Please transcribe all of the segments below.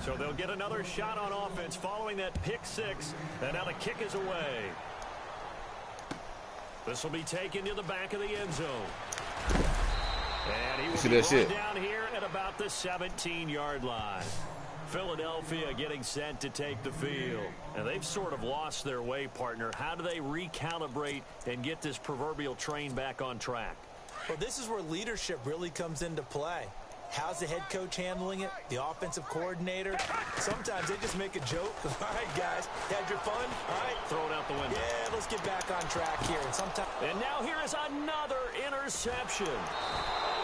So they'll get another shot on offense following that pick six. And now the kick is away. This will be taken to the back of the end zone. And he will be brought down here at about the 17-yard line. Philadelphia getting set to take the field. And they've sort of lost their way, partner. How do they recalibrate and get this proverbial train back on track? Well, this is where leadership really comes into play. How's the head coach handling it? The offensive coordinator? Sometimes they just make a joke. All right, guys, had your fun? All right. Throw it out the window. Yeah, let's get back on track here. And now here is another interception.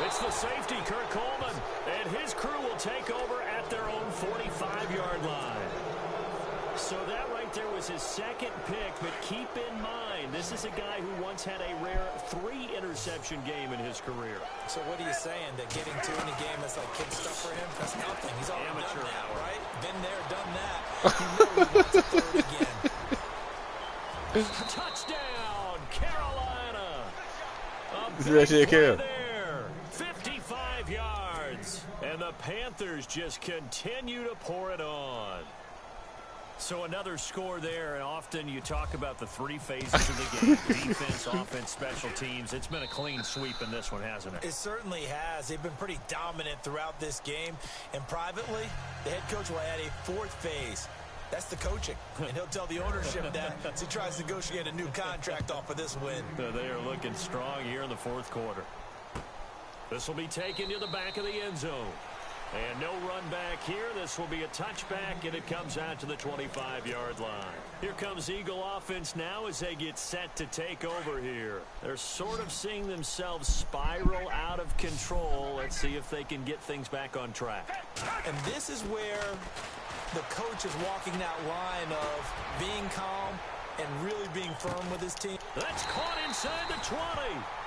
It's the safety, Kurt Coleman, and his crew will take over at their own 45-yard line. So that right there was his second pick, but keep in mind, this is a guy who once had a rare 3-interception game in his career. So what are you saying, that getting 2 in a game is like kid stuff for him? That's nothing. He's already amateur done that, hour. right? Been there, done that. You know he wants a third again. Touchdown, Carolina. A See that shit, big play there. 55 yards. And the Panthers just continue to pour it on. So another score there, and often you talk about the 3 phases of the game, defense, offense, special teams. It's been a clean sweep in this one, hasn't it? It certainly has. They've been pretty dominant throughout this game. And privately, the head coach will add a 4th phase. That's the coaching. And he'll tell the ownership that as he tries to negotiate a new contract off of this win. They are looking strong here in the 4th quarter. This will be taken to the back of the end zone. And no run back here. This will be a touchback, and it comes out to the 25-yard line. Here comes Eagle offense now as they get set to take over here. They're sort of seeing themselves spiral out of control. Let's see if they can get things back on track. And this is where the coach is walking that line of being calm and really being firm with his team. That's caught inside the 20.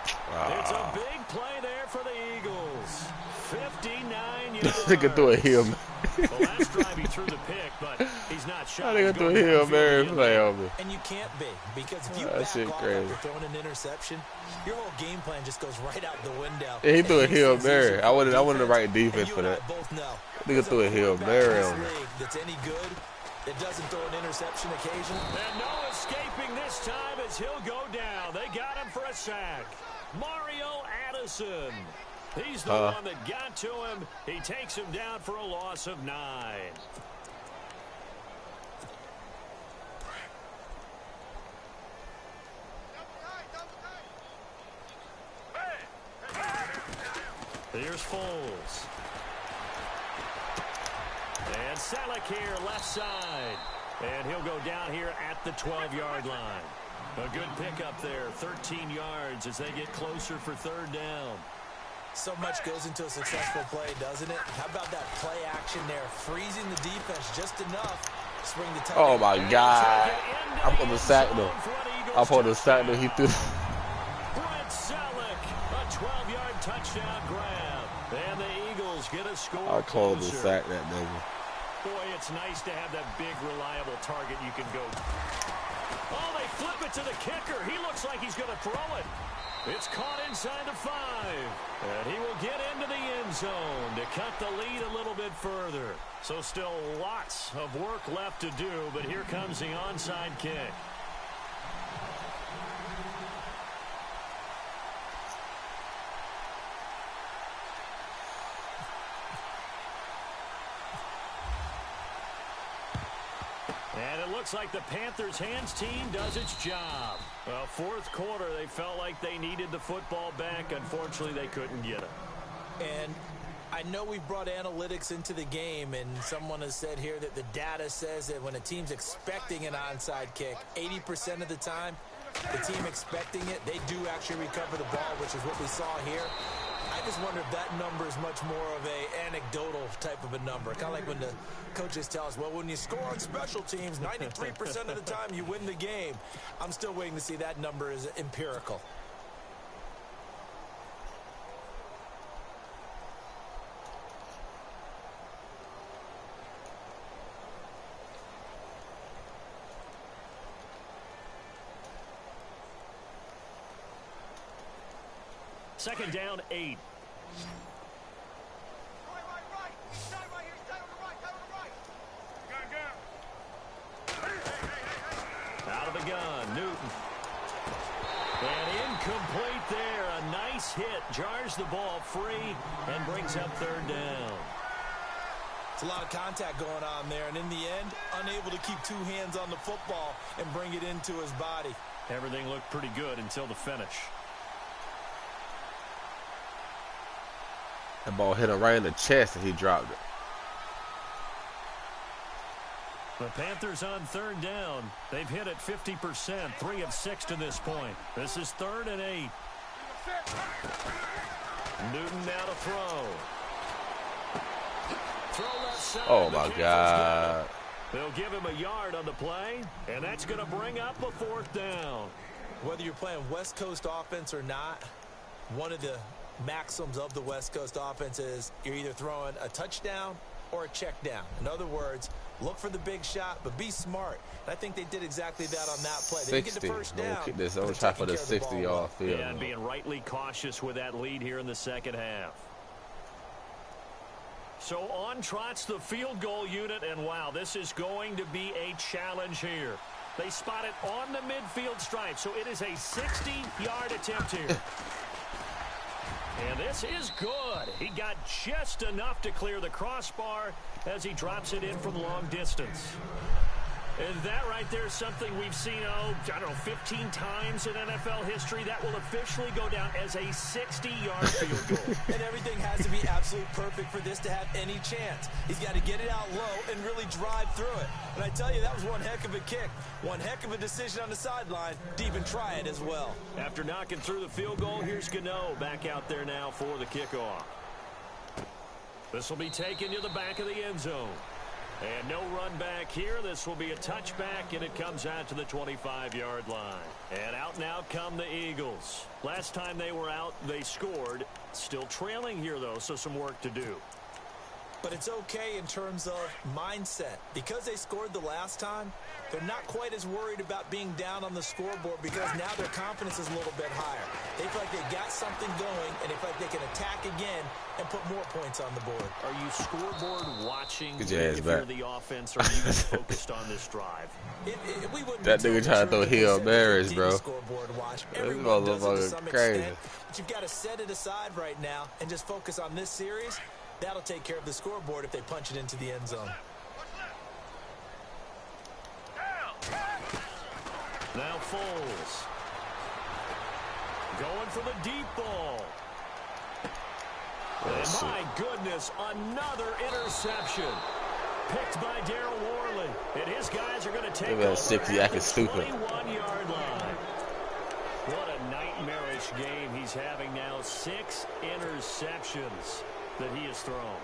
It's a big play there for the Eagles. 59 yards. They could do a Hail Mary. The last drive he threw the pick, but he's not shot. They could do a Hail Mary play on me. And you can't be, because if you back off after throwing an interception, your whole game plan just goes right out the window. Yeah, he threw a Hail Mary. I wanted the right defense for that. They could throw a Hail Mary on me. That's any good. It doesn't throw an interception occasionally. And no escaping this time as he'll go down. They got him for a sack. Mario Addison. He's the one that got to him. He takes him down for a loss of 9. Here's Foles. And Selleck here, left side. And he'll go down here at the 12-yard line. A good pickup there, 13 yards as they get closer for 3rd down. So much goes into a successful play, doesn't it? How about that play action there? Freezing the defense just enough to spring the touchdown. Oh, my God. I'm on the sack, though. I'm on the sack, though. He threw. Brent Selleck, a 12-yard touchdown grab. And the Eagles get a score. I called the sack that nigga. Boy, it's nice to have that big, reliable target you can go. Oh, they flip it to the kicker. He looks like he's going to throw it. It's caught inside the 5. And he will get into the end zone to cut the lead a little bit further. So still lots of work left to do, but here comes the onside kick. And it looks like the Panthers' hands team does its job. Well, 4th quarter, they felt like they needed the football back. Unfortunately, they couldn't get it. And I know we've brought analytics into the game, and someone has said here that the data says that when a team's expecting an onside kick, 80% of the time, the team expecting it, they do actually recover the ball, which is what we saw here. I just wonder if that number is much more of a anecdotal type of a number. Kind of like when the coaches tell us, well, when you score on special teams, 93% of the time you win the game. I'm still waiting to see that number is empirical. Second down, 8. hit jars the ball free and brings up third down. It's a lot of contact going on there, and in the end, unable to keep two hands on the football and bring it into his body. Everything looked pretty good until the finish. That ball hit him right in the chest and he dropped it. The Panthers on third down. They've hit it 50%, 3 of 6 to this point. This is 3rd and 8. Newton now to throw. Throw left side. Oh, my God. They'll give him a yard on the play, and that's going to bring up a 4th down. Whether you're playing West Coast offense or not, one of the maxims of the West Coast offense is you're either throwing a touchdown or a check down. In other words, look for the big shot, but be smart. And I think they did exactly that on that play. They didn't get the first down. Kick this on top of the 60-yard field. Yeah, and being rightly cautious with that lead here in the second half. So on trots the field goal unit, and wow, this is going to be a challenge here. They spot it on the midfield stripe, so it is a 60-yard attempt here. And this is good. He got just enough to clear the crossbar as he drops it in from long distance. And that right there is something we've seen, I don't know, 15 times in NFL history. That will officially go down as a 60-yard field goal. And everything has to be absolutely perfect for this to have any chance. He's got to get it out low and really drive through it. And I tell you, that was one heck of a kick. One heck of a decision on the sideline to even try it as well. After knocking through the field goal, here's Gano back out there now for the kickoff. This will be taken to the back of the end zone. And no run back here. This will be a touchback, and it comes out to the 25-yard line. And out now come the Eagles. Last time they were out, they scored. Still trailing here, though, so some work to do. But it's okay in terms of mindset. Because they scored the last time, they're not quite as worried about being down on the scoreboard because now their confidence is a little bit higher. They feel like they got something going, and they feel like they can attack again and put more points on the board. Are you scoreboard watching if you're the offense, or are you focused on this drive? That nigga trying to throw Hail Marys, bro. Everyone does it to some extent, but you've got to set it aside right now and just focus on this series. That'll take care of the scoreboard if they punch it into the end zone. Now Foles. Going for the deep ball. And my goodness, another interception. Picked by Darryl Worley. And his guys are going to take over 60 at the stupid. 21-yard line. What a nightmarish game he's having now. 6 interceptions that he has thrown.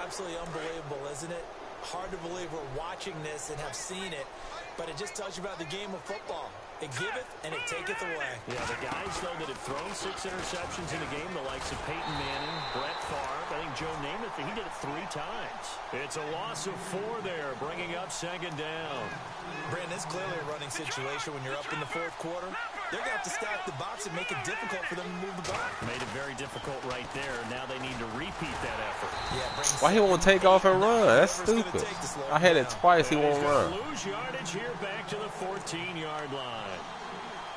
Absolutely unbelievable, isn't it? Hard to believe we're watching this and have seen it, but it just tells you about the game of football. It giveth and it taketh away. Yeah, the guys, though, that have thrown 6 interceptions in a game, the likes of Peyton Manning, Brett Favre, I think Joe Namath, he did it 3 times. It's a loss of 4 there, bringing up 2nd down. Brandon, it's clearly a running situation when you're up in the 4th quarter. They're going to have to stack the box and make it difficult for them to move the ball. Made it very difficult right there. Now they need to repeat that effort. Yeah, why he won't take off and run? That's stupid. I had it twice. He won't run. Lose yardage here back to the 14-yard line.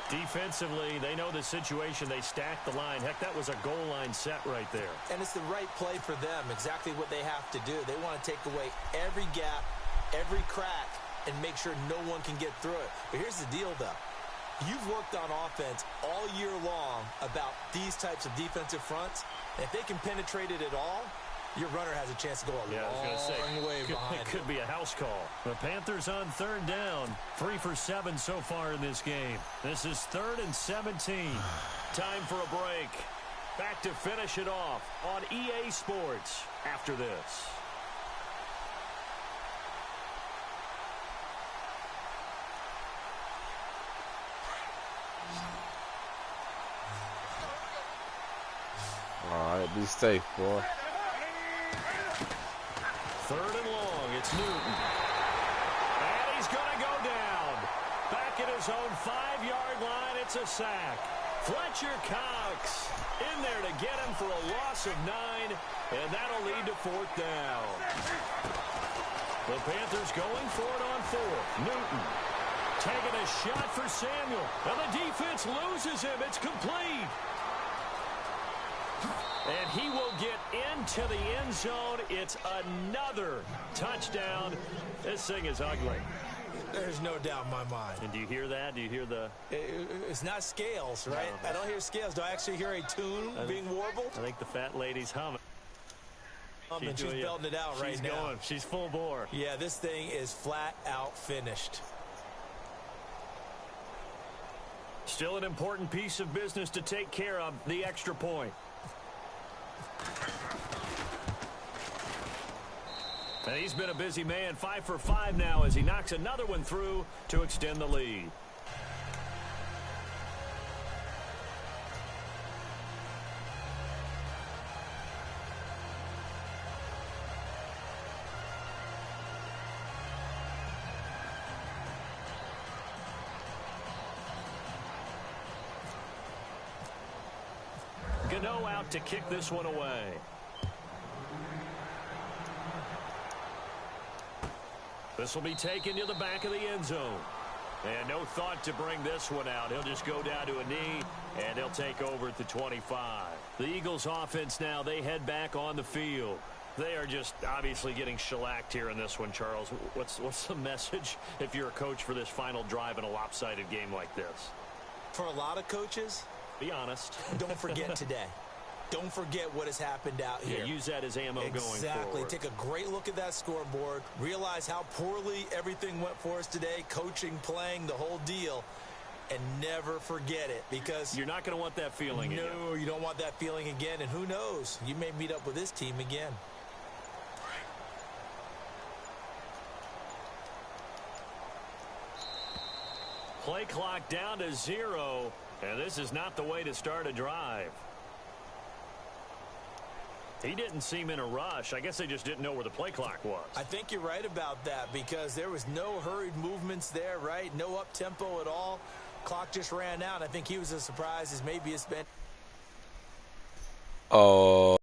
Defensively, they know the situation. They stack the line. Heck, that was a goal line set right there. And it's the right play for them, exactly what they have to do. They want to take away every gap, every crack, and make sure no one can get through it. But here's the deal, though. You've worked on offense all year long about these types of defensive fronts. And if they can penetrate it at all, your runner has a chance to go a long way behind. It could be a house call. The Panthers on 3rd down. 3 for 7 so far in this game. This is 3rd and 17. Time for a break. Back to finish it off on EA Sports after this. All right, be safe, boy. 3rd and long. It's Newton. And he's going to go down. Back at his own 5-yard line. It's a sack. Fletcher Cox in there to get him for a loss of 9. And that'll lead to 4th down. The Panthers going for it on 4th. Newton taking a shot for Samuel. And the defense loses him. It's complete. And he will get into the end zone. It's another touchdown. This thing is ugly. There's no doubt in my mind. And do you hear that? Do you hear the... It's not scales, right? No. I don't hear scales. Do I actually hear a tune being warbled? I think the fat lady's humming. She's belting it out right now. She's going. She's full bore. Yeah, this thing is flat out finished. Still an important piece of business to take care of, the extra point. And he's been a busy man, 5 for 5 now as he knocks another one through to extend the lead. Gano out to kick this one away. This will be taken to the back of the end zone. And no thought to bring this one out. He'll just go down to a knee, and he'll take over at the 25. The Eagles offense now, they head back on the field. They are just obviously getting shellacked here in this one, Charles. What's the message if you're a coach for this final drive in a lopsided game like this? For a lot of coaches, be honest. Don't forget today. Don't forget what has happened out here. Yeah, use that as ammo going forward. Exactly. Take a great look at that scoreboard. Realize how poorly everything went for us today. Coaching, playing, the whole deal. And never forget it, because you're not going to want that feeling again. No, you don't want that feeling again. And who knows? You may meet up with this team again. Play clock down to 0. And this is not the way to start a drive. He didn't seem in a rush. I guess they just didn't know where the play clock was. I think you're right about that, because there was no hurried movements there, right? No up-tempo at all. Clock just ran out. I think he was as surprised as maybe it's been. Oh.